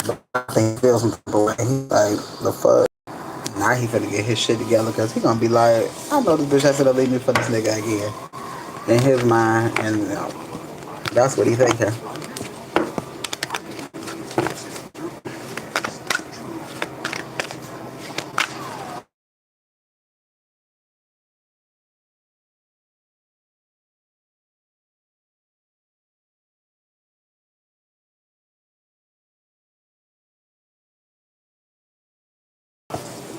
I think he feels some type of way. He's like, the fuck? Now he finna get his shit together because he gonna be like, I know this bitch has to leave me for this nigga again. In his mind, and that's what he thinking.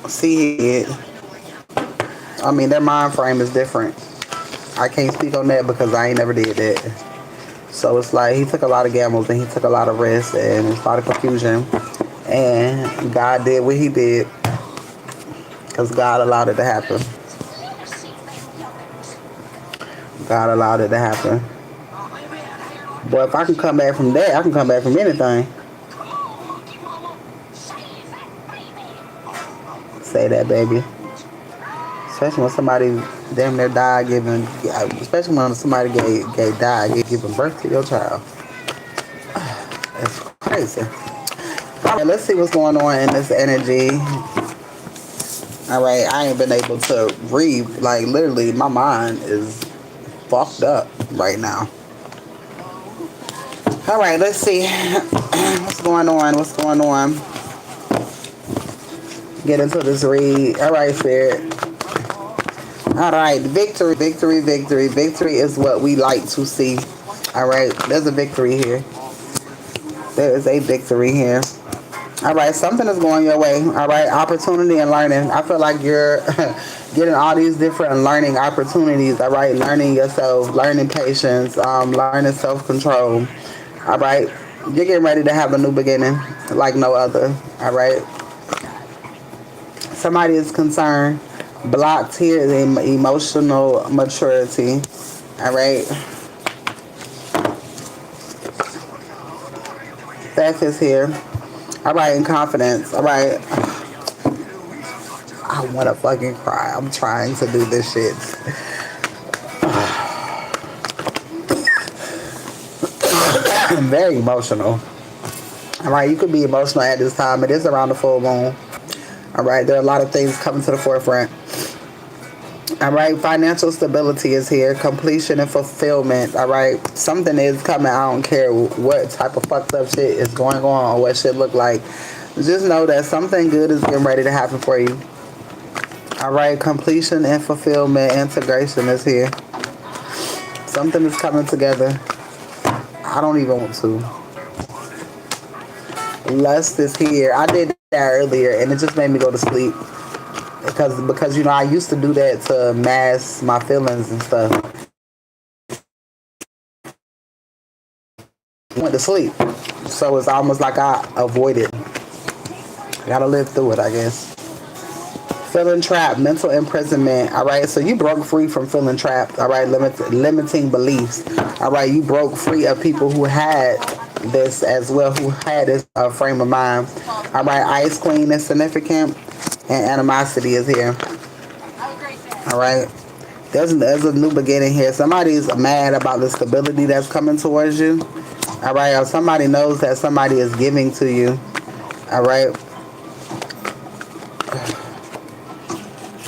See it. I mean, their mind frame is different. I can't speak on that because I ain't never did that. So it's like he took a lot of gambles and he took a lot of risks and it's a lot of confusion. And God did what he did because God allowed it to happen. God allowed it to happen. But if I can come back from that, I can come back from anything. Say that, baby. Especially when somebody damn near died giving, especially when somebody died giving birth to your child. It's crazy. All right, let's see what's going on in this energy. All right, I ain't been able to read. Like literally, my mind is fucked up right now. All right, let's see what's going on. What's going on? Get into this read. All right, Spirit. All right, victory, victory, victory. Victory is what we like to see. All right, there's a victory here. There is a victory here. All right, something is going your way. All right, opportunity and learning. I feel like you're getting all these different learning opportunities. All right, learning yourself, learning patience, learning self-control. All right, you're getting ready to have a new beginning like no other. All right, somebody is concerned. Blocked here is emotional maturity. All right, theft is here. All right, and confidence. All right. I want to fucking cry. I'm trying to do this shit. I'm very emotional. All right, you could be emotional at this time. It is around the full moon. All right, there are a lot of things coming to the forefront. All right, financial stability is here. Completion and fulfillment. All right, something is coming. I don't care what type of fucked up shit is going on or what shit look like. Just know that something good is getting ready to happen for you. All right, completion and fulfillment. Integration is here. Something is coming together. I don't even want to. Lust is here. I did that earlier and it just made me go to sleep. Because you know I used to do that to mask my feelings and stuff. Went to sleep. So it's almost like I avoided. I gotta live through it, I guess. Feeling trapped, mental imprisonment. All right, so you broke free from feeling trapped. All right, limiting beliefs. All right, you broke free of people who had this as well, who had this frame of mind. All right, Ice Queen is significant, and animosity is here. All right, there's a new beginning here. Somebody's mad about the stability that's coming towards you. All right, or somebody knows that somebody is giving to you. All right.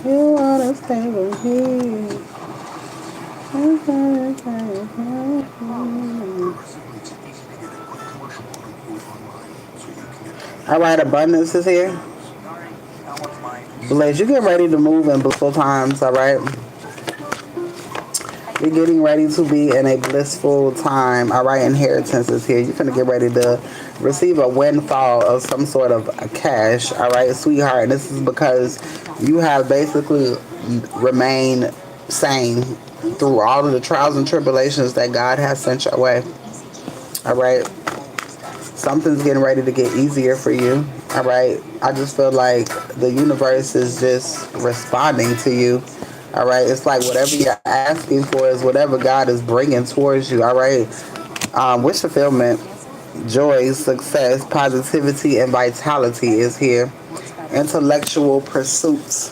You wanna stay with me. All right, abundance is here. Blaze, you get ready to move in blissful times, all right? You're getting ready to be in a blissful time, all right? Inheritance is here. You're going to get ready to receive a windfall of some sort of cash, all right, sweetheart? And this is because you have basically remained sane through all of the trials and tribulations that God has sent your way, all right? Something's getting ready to get easier for you. All right. I just feel like the universe is just responding to you. All right. It's like whatever you're asking for is whatever God is bringing towards you. All right. Wish fulfillment, joy, success, positivity, and vitality is here. Intellectual pursuits.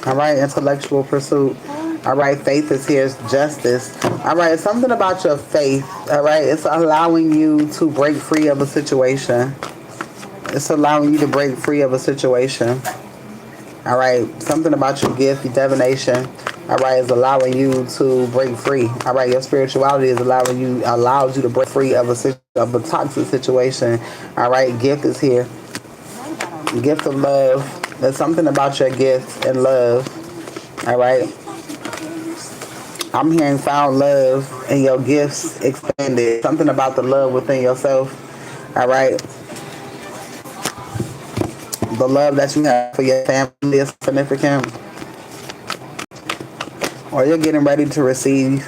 All right. Intellectual pursuit. All right, faith is here, justice. All right, something about your faith. All right, it's allowing you to break free of a situation. It's allowing you to break free of a situation. All right, something about your gift, your divination. All right, is allowing you to break free. All right, your spirituality is allows you to break free of a toxic situation. All right, gift is here. Gift of love. There's something about your gift and love. All right, I'm hearing found love and your gifts expanded. Something about the love within yourself. All right, the love that you have for your family is significant, or you're getting ready to receive.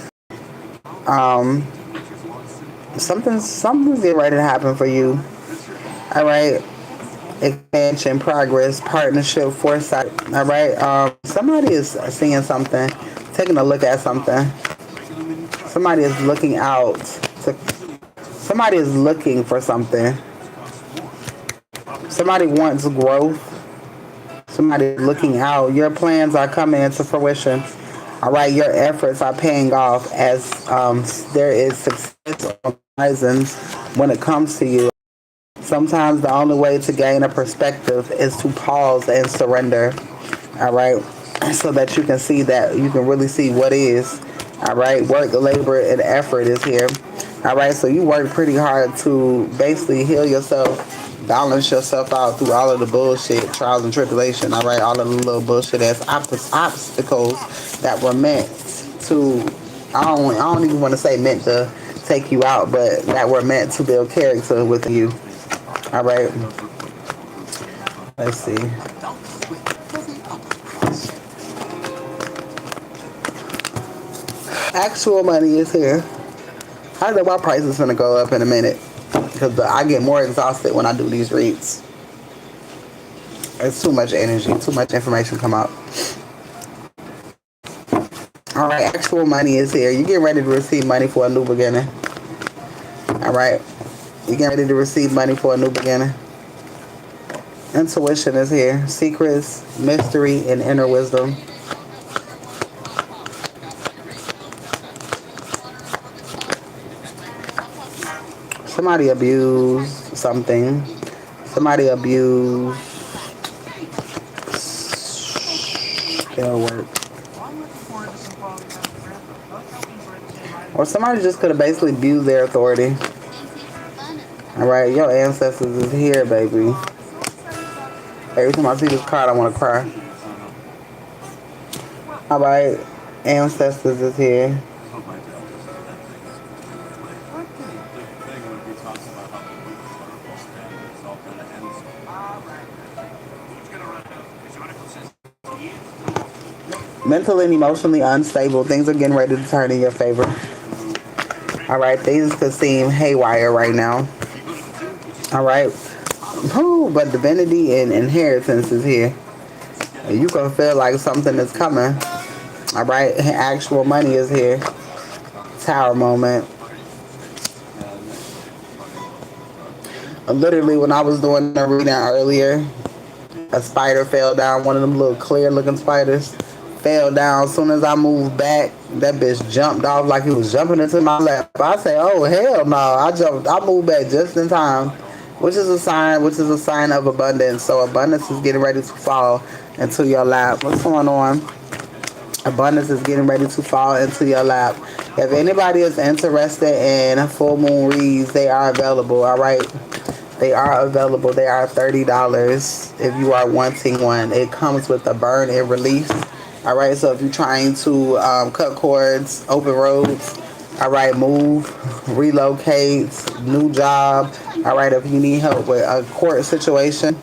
Um, something's getting ready to happen for you. All right, expansion, progress, partnership, foresight. All right, somebody is seeing something, taking a look at something. Somebody is looking out. To, somebody is looking for something. Somebody wants growth. Somebody is looking out. Your plans are coming into fruition. All right, your efforts are paying off as there is success on horizons when it comes to you. Sometimes the only way to gain a perspective is to pause and surrender. All right, so that you can see that you can really see what is. All right, work, labor, and effort is here. All right, so you work pretty hard to basically heal yourself, balance yourself out through all of the bullshit, trials and tribulation. All right, all of the little bullshit as obstacles that were meant to. I don't even want to say meant to take you out, but that were meant to build character with you. All right, let's see. Actual money is here. I know my price is gonna go up in a minute because I get more exhausted when I do these reads. It's too much energy, too much information come out. All right, actual money is here. You get ready to receive money for a new beginning. All right, you get ready to receive money for a new beginning. Intuition is here. Secrets, mystery, and inner wisdom. Somebody abused something. Somebody abused. It'll work. Or somebody just could have basically abused their authority. All right, your ancestors is here, baby. Every time I see this card, I want to cry. All right, ancestors is here. Mentally and emotionally unstable. Things are getting ready to turn in your favor. All right, things could seem haywire right now. All right, but divinity and inheritance is here. And you can feel like something is coming. All right, actual money is here. Tower moment. Literally, when I was doing the reading earlier, a spider fell down. One of them little clear looking spiders fell down. As soon as I moved back, that bitch jumped off like he was jumping into my lap. I say, oh hell no. I moved back just in time. Which is a sign of abundance. So abundance is getting ready to fall into your lap. What's going on? Abundance is getting ready to fall into your lap. If anybody is interested in full moon reads, they are available. All right. They are available. They are $30 if you are wanting one. It comes with a burn and release. All right. So if you're trying to cut cords, open roads, all right, move, relocate, new job. All right. If you need help with a court situation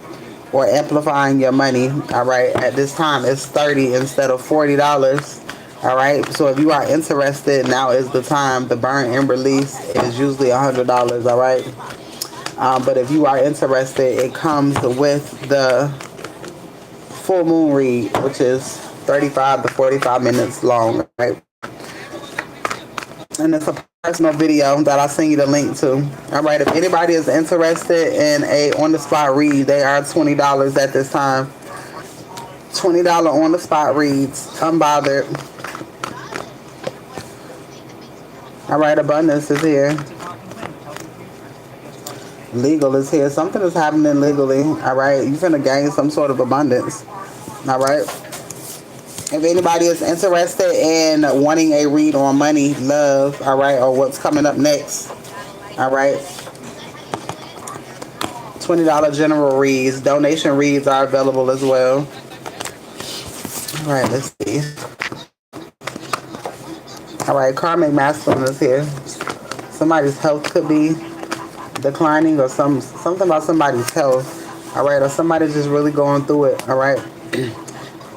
or amplifying your money, all right, at this time it's $30 instead of $40. All right. So if you are interested, now is the time. The burn and release is usually $100. All right. But if you are interested, it comes with the full moon read, which is 35 to 45 minutes long, right? And it's a personal video that I'll send you the link to. All right, if anybody is interested in a on-the-spot read, they are $20 at this time. $20 on-the-spot reads, unbothered. All right, abundance is here. Legal is here. Something is happening legally. All right, you're gonna gain some sort of abundance. All right. If anybody is interested in wanting a read on money, love, all right, or what's coming up next, all right, $20 general reads, donation reads are available as well. All right, let's see. All right, karmic masculine is here. Somebody's health could be declining, or something about somebody's health. All right, or somebody just really going through it. All right,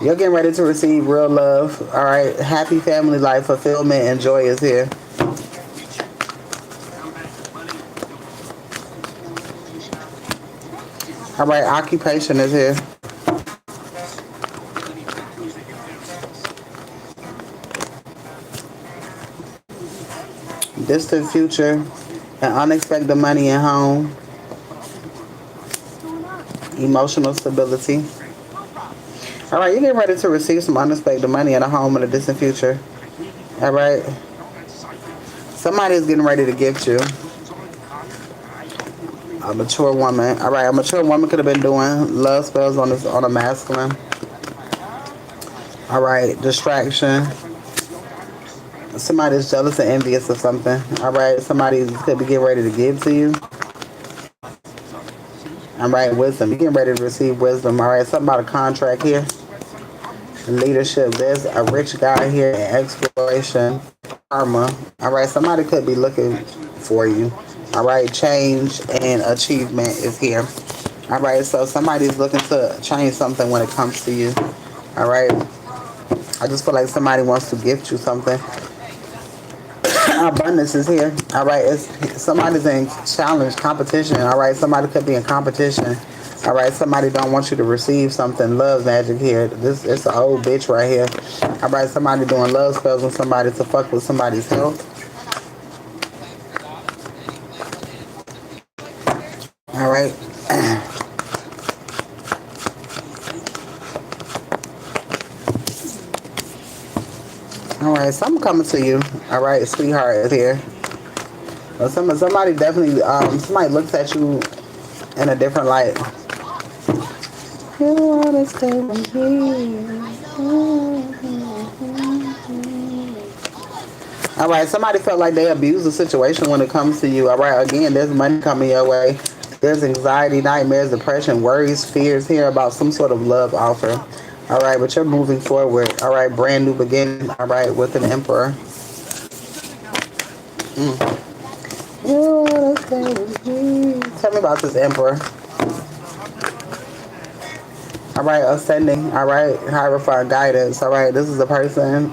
you're getting ready to receive real love. All right, happy family life, fulfillment, and joy is here. All right, occupation is here. Distant future and unexpected money at home. Emotional stability. All right, you're getting ready to receive some unexpected money at a home in the distant future. All right. Somebody is getting ready to gift you. A mature woman. All right, a mature woman could have been doing love spells on a masculine. All right, distraction. Somebody's jealous and envious of something. All right, somebody could be getting ready to give to you. All right, wisdom. You're getting ready to receive wisdom. All right, something about a contract here. Leadership. There's a rich guy here in exploration. Karma. All right, somebody could be looking for you. All right, change and achievement is here. All right, so somebody's looking to change something when it comes to you. All right, I just feel like somebody wants to gift you something. Abundance is here. All right, somebody's in challenge, competition. All right, somebody could be in competition. All right, somebody don't want you to receive something. Love magic here. It's an old bitch right here. All right, somebody doing love spells with somebody to fuck with somebody's health. All right. All right, something coming to you. All right, sweetheart is here. Well, somebody definitely, somebody looks at you in a different light. You wanna stay with me. All right, somebody felt like they abused the situation when it comes to you. All right, again, there's money coming your way. There's anxiety, nightmares, depression, worries, fears here about some sort of love offer. All right, but you're moving forward. All right, brand new beginning. All right, with an emperor. You wanna stay with me. Tell me about this emperor. All right, ascending. All right, hierophant guidance. All right, this is a person.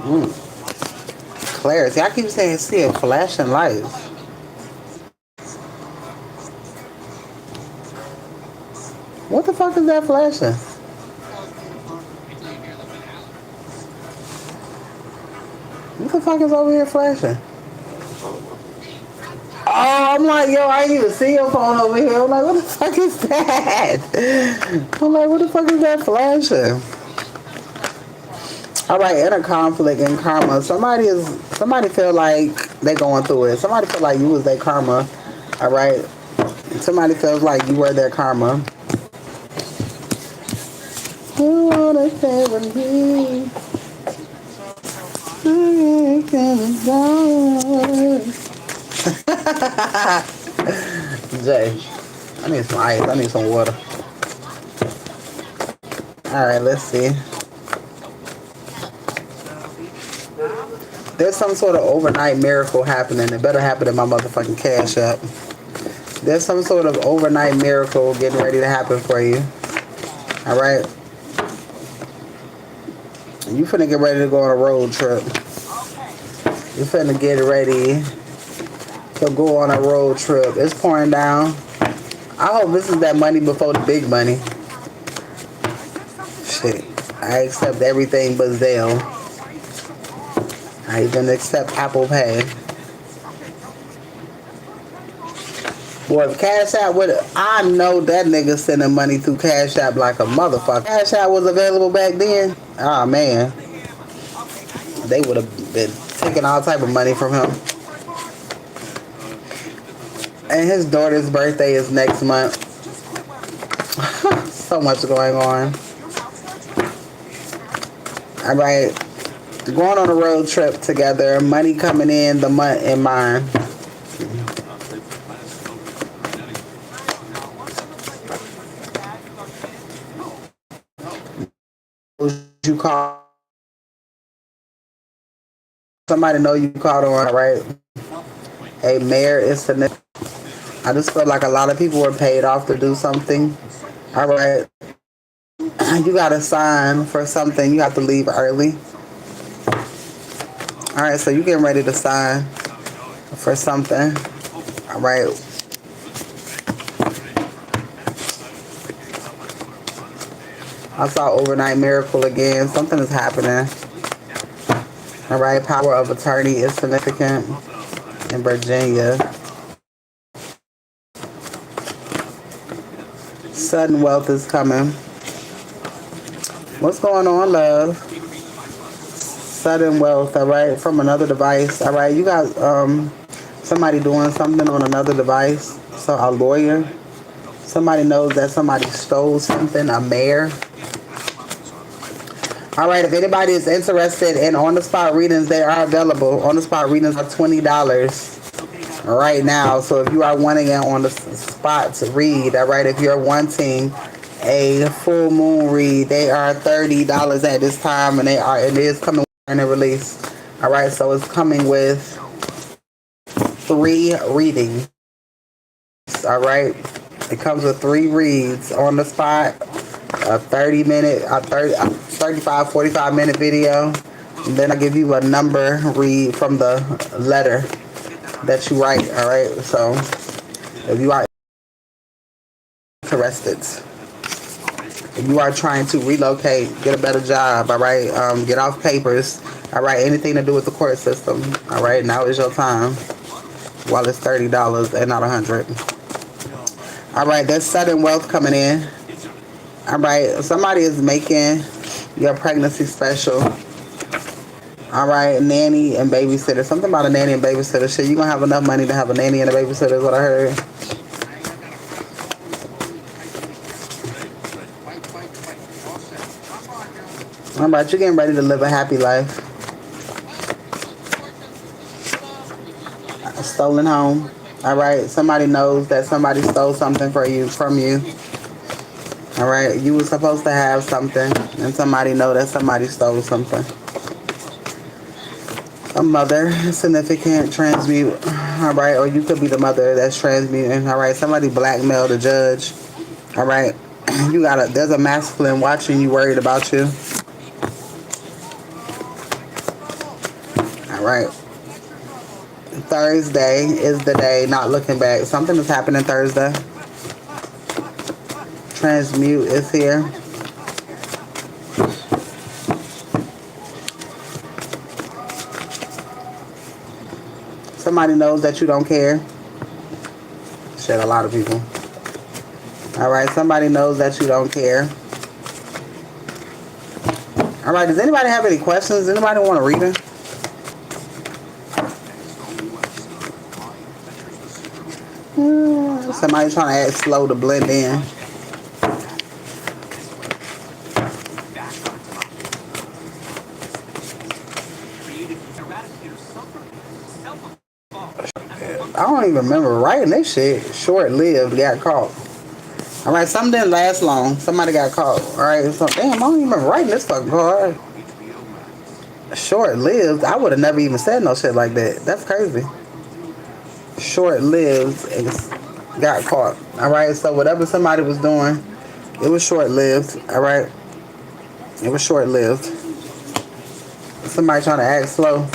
Clarity. I keep saying see a flashing light. What the fuck is that flashing? What the fuck is over here flashing? Oh, I'm like, yo, I didn't even see your phone over here. I'm like, what the fuck is that? I'm like, what the fuck is that flashing? All right, inner conflict and karma. Somebody feel like they going through it. Somebody feel like you was their karma. All right. Somebody feels like you were their karma. You wanna stay with me? Jay, I need some ice. I need some water. All right, let's see. There's some sort of overnight miracle happening. It better happen in my motherfucking cash app. There's some sort of overnight miracle getting ready to happen for you. All right. You finna get ready to go on a road trip. You finna get ready to go on a road trip. It's pouring down. I hope this is that money before the big money. Shit. I accept everything but Zelle. I even accept Apple Pay. Boy, if Cash App would, I know that nigga sending money through Cash App like a motherfucker. Cash App was available back then. Oh man, they would have been taking all type of money from him. and his daughter's birthday is next month. So much going on. All right. Going on a road trip together. Money coming in the month in mine. You call somebody know you called on, all right? A mayor is significant. I just feel like a lot of people were paid off to do something. All right. You got to sign for something. You have to leave early. All right. So you getting ready to sign for something. All right. I saw overnight miracle again. Something is happening. All right. Power of attorney is significant in Virginia. Sudden wealth is coming. What's going on, love? Sudden wealth, all right, from another device. All right, you got somebody doing something on another device. So a lawyer. Somebody knows that somebody stole something, a mayor. All right, if anybody is interested in on-the-spot readings, they are available. On-the-spot readings are $20 right now. So if you are wanting it on the spot to read, all right, if you're wanting a full moon read, they are $30 at this time, and it is coming in a release. All right, so it's coming with 3 readings. All right, it comes with 3 reads on the spot, a 35, 45-minute video, and then I give you a number read from the letter that you write. All right, so if you are interested, if you are trying to relocate, get a better job, all right, get off papers, all right, anything to do with the court system, all right, now is your time while it's $30 and not $100. All right, there's sudden wealth coming in. All right, somebody is making your pregnancy special. All right, nanny and babysitter. Something about a nanny and babysitter. Shit, you're going to have enough money to have a nanny and a babysitter is what I heard. All right, you're getting ready to live a happy life. A stolen home. All right, somebody knows that somebody stole something from you. All right, you were supposed to have something, and somebody know that somebody stole something. A mother, significant, transmute. All right, or you could be the mother that's transmuting. All right, somebody blackmailed the judge. All right, there's a masculine watching you, worried about you. All right. Thursday is the day, not looking back. Something is happening Thursday. Transmute is here. Somebody knows that you don't care. Shit, a lot of people. All right, somebody knows that you don't care. All right, does anybody have any questions? Anybody want to read it? Somebody trying to act slow to blend in. I don't even remember writing this shit. Short-lived, got caught. All right, something didn't last long. Somebody got caught. All right, so damn, I don't even remember writing this fucking card. Short-lived. I would have never even said no shit like that. That's crazy. Short-lived and got caught. All right, so whatever somebody was doing, it was short-lived. All right, it was short-lived. Somebody trying to act slow,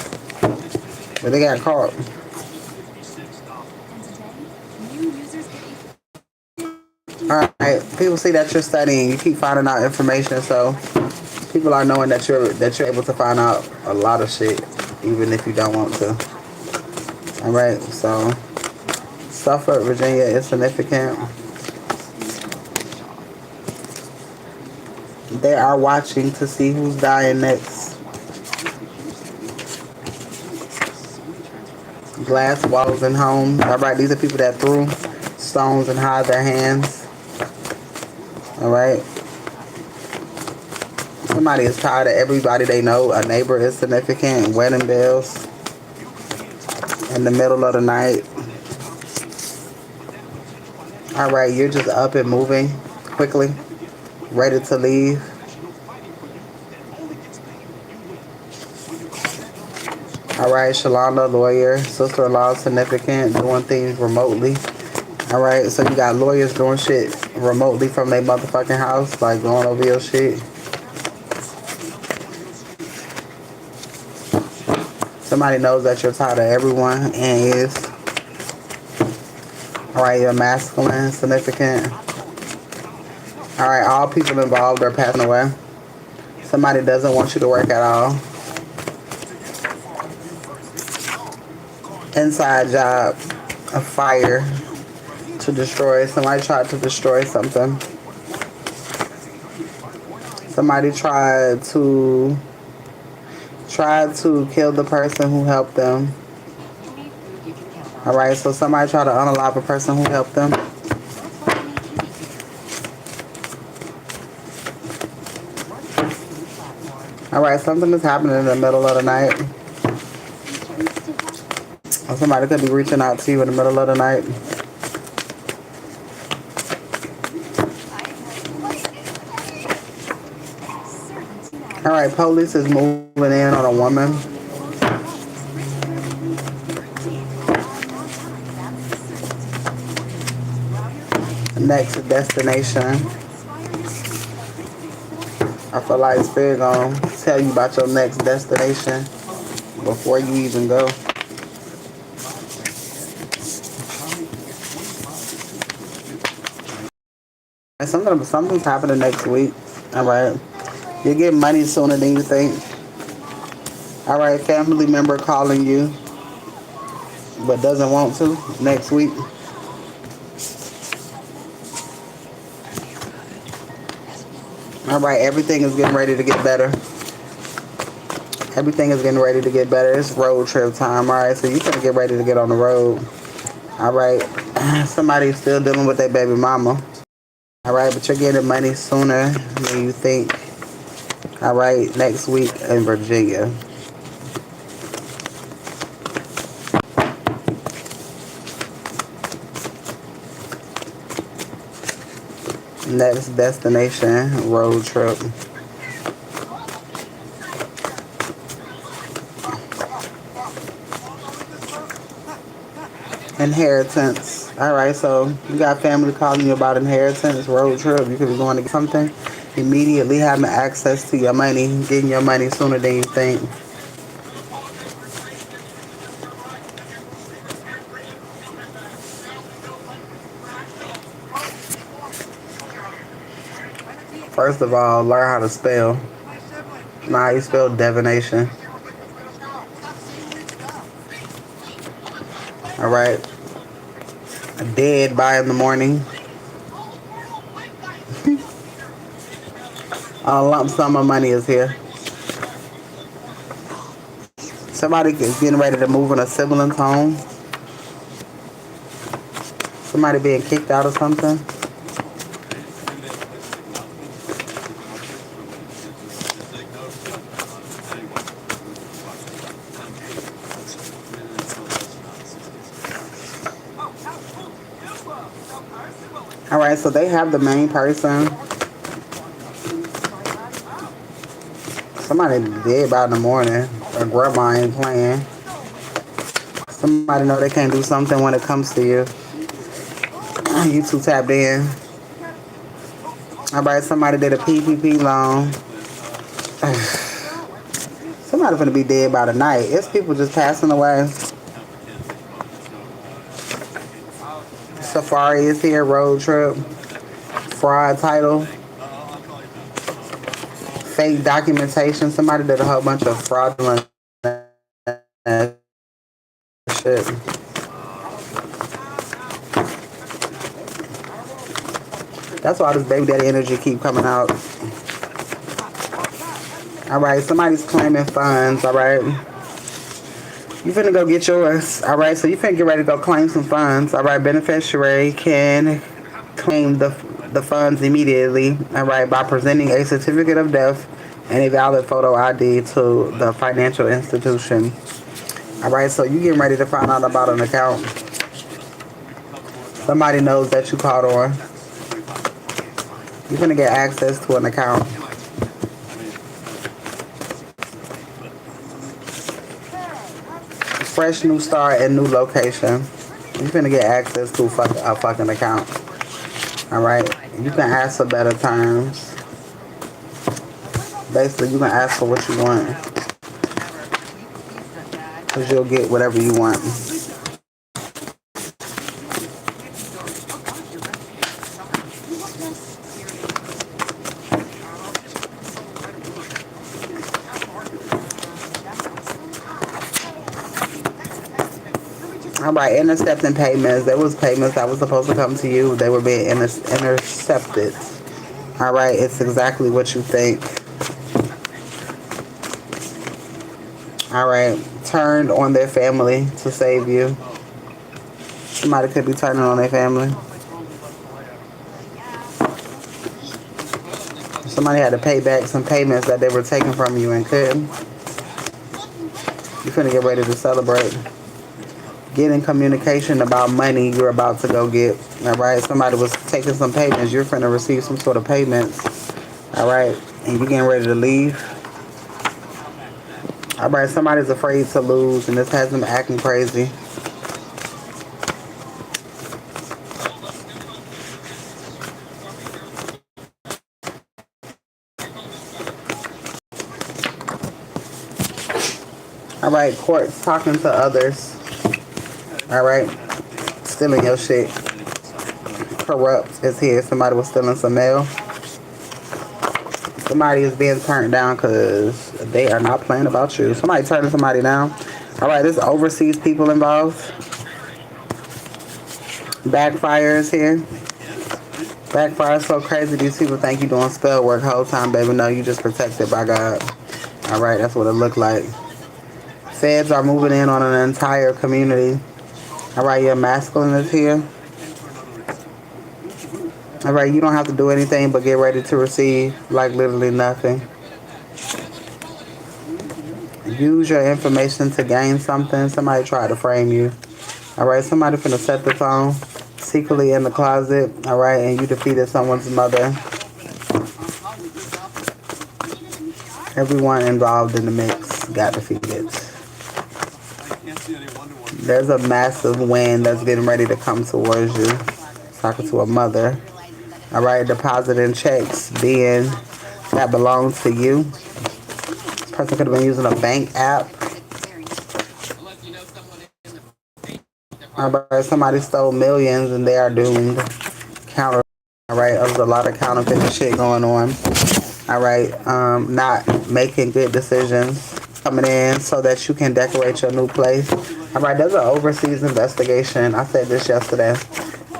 but they got caught. All right, people see that you're studying. You keep finding out information, so people are knowing that you're able to find out a lot of shit, even if you don't want to. All right, so Suffolk, Virginia is significant. They are watching to see who's dying next. Glass walls and home. All right, these are people that threw stones and hide their hands. All right. Somebody is tired of everybody they know. A neighbor is significant. Wedding bells in the middle of the night. All right, you're just up and moving quickly, ready to leave. All right, Shalonda, lawyer, sister-in-law, significant, doing things remotely. All right, so you got lawyers doing shit remotely from their motherfucking house, like going over your shit. Somebody knows that you're tired of everyone and is. All right, you're masculine, significant. All right, all people involved are passing away. Somebody doesn't want you to work at all. Inside job, a fire to destroy. Somebody tried to destroy something. Somebody tried to kill the person who helped them. All right, so somebody tried to unalive a person who helped them. All right, something is happening in the middle of the night. Or somebody could be reaching out to you in the middle of the night. All right, police is moving in on a woman. Next destination. I feel like Spirit gonna tell you about your next destination before you even go. And something's happening next week. All right, you get money sooner than you think. All right, family member calling you, but doesn't want to next week. All right, everything is getting ready to get better. Everything is getting ready to get better. It's road trip time. All right, so you're gonna get ready to get on the road. All right, somebody's still dealing with their baby mama. All right, but you're getting money sooner than you think. All right, next week in Virginia. Next destination, road trip. Inheritance. All right, so you got family calling you about inheritance, road trip. You could be going to get something. Immediately having access to your money, getting your money sooner than you think. First of all, learn how to spell. Know how you spell divination. All right. Dead by in the morning. A lump sum of money is here. Somebody is getting ready to move in a sibling's home. Somebody being kicked out of something. All right, so they have the main person. Somebody dead by in the morning. Or grandma ain't playing. Somebody know they can't do something when it comes to you. You too tapped in. All right, somebody did a PPP loan. Somebody finna be dead by the night. It's people just passing away. Safari is here, road trip. Fraud title. Fake documentation. Somebody did a whole bunch of fraudulent shit. That's why this baby daddy energy keep coming out. All right, somebody's claiming funds. All right. You finna go get yours. All right, so you finna get ready to go claim some funds. All right, beneficiary can claim the funds immediately. All right, by presenting a certificate of death and a valid photo ID to the financial institution. All right, so you getting ready to find out about an account. Somebody knows that you called on. You're gonna get access to an account. Fresh new start and new location. You're gonna get access to a fucking account. All right, you can ask for better terms. Basically, you can ask for what you want, cause you'll get whatever you want. All right, intercepting payments. There was payments that was supposed to come to you. They were being intercepted. All right, it's exactly what you think. All right, turned on their family to save you. Somebody could be turning on their family. Somebody had to pay back some payments that they were taking from you and couldn't. You're finna get ready to celebrate. Getting communication about money you're about to go get. All right, somebody was taking some payments. You're finna receive some sort of payments. All right, and you're getting ready to leave. All right, somebody's afraid to lose, and this has them acting crazy. All right, courts talking to others. All right, stealing your shit. Corrupt is here. Somebody was stealing some mail. Somebody is being turned down because they are not playing about you. Somebody turning somebody down. All right, there's overseas people involved. Backfire is here. Backfire is so crazy. These people think you doing spell work whole time, baby. No, you just protected by God. All right, that's what it looked like. Feds are moving in on an entire community. All right, your masculine is here. All right, you don't have to do anything but get ready to receive, like literally nothing. Use your information to gain something. Somebody tried to frame you. All right, somebody finna set the tone secretly in the closet. All right, and you defeated someone's mother. Everyone involved in the mix got defeated. There's a massive wind that's getting ready to come towards you. Talking to a mother. All right, depositing checks that belong to you. This person could have been using a bank app. All right, somebody stole millions and they are doomed. All right, there's a lot of counterfeit shit going on. All right, not making good decisions. Coming in so that you can decorate your new place. All right, there's an overseas investigation. I said this yesterday.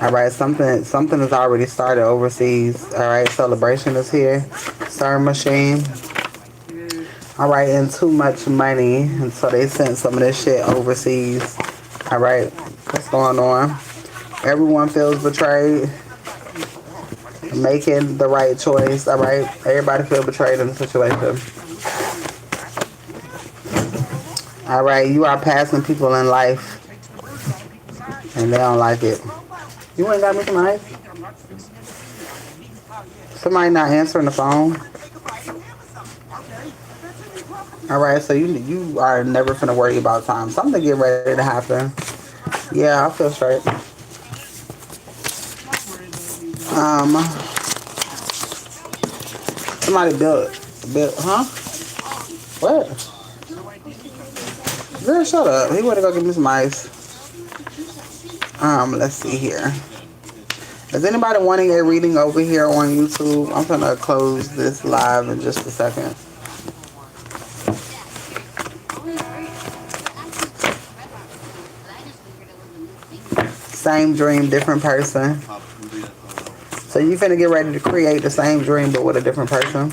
All right, something has already started overseas. All right, celebration is here. Stir machine. All right, and too much money, and so they sent some of this shit overseas. All right, what's going on? Everyone feels betrayed. Making the right choice. All right, everybody feels betrayed in the situation. All right, you are passing people in life, and they don't like it. You ain't got me some ice? Somebody not answering the phone. All right, so you are never finna worry about time. Something get ready to happen. Yeah, I feel straight. Somebody built, huh? What? Girl, shut up. He went to go get me some ice. Let's see here. Is anybody wanting a reading over here on YouTube? I'm gonna close this live in just a second. Same dream, different person. So you finna get ready to create the same dream but with a different person.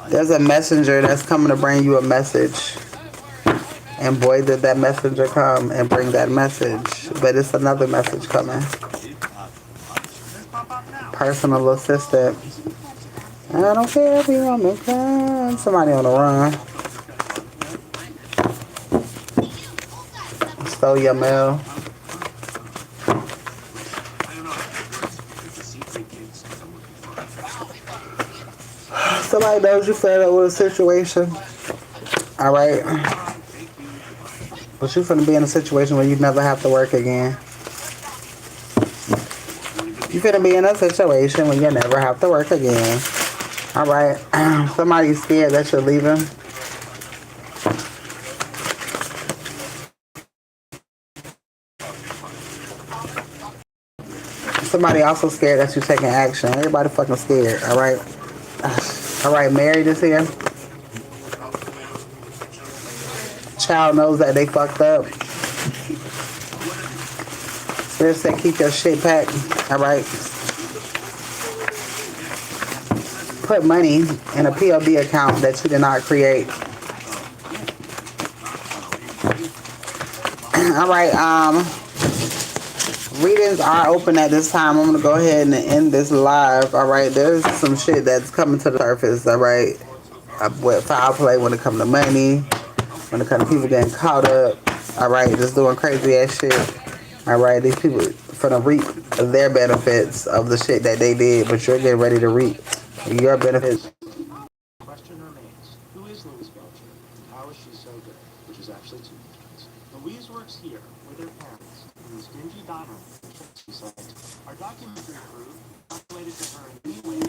There's a messenger that's coming to bring you a message. And boy, did that messenger come and bring that message. But it's another message coming. Personal assistant. I don't care if you're on the ground. Somebody on the run. Stole your mail. Somebody knows you fed up with a situation. Alright. But you're finna be in a situation where you never have to work again. You finna be in a situation where you never have to work again. Alright. Somebody's scared that you're leaving. Somebody also scared that you're taking action. Everybody fucking scared, alright? Alright, married is here. Child knows that they fucked up. Spirit said keep your shit packed, alright? Put money in a POD account that you did not create. Alright, readings are open at this time. I'm gonna go ahead and end this live. Alright, there's some shit that's coming to the surface, alright? With foul play when it comes to money, when it comes to people getting caught up, alright, just doing crazy ass shit. Alright, these people finna reap their benefits of the shit that they did, but you're getting ready to reap your benefits. Question remains, who is Louise Belcher and how is she so good? Which is actually two questions. Louise works here with her parents in this dingy diner on the site. Our documentary crew calculated to her in any way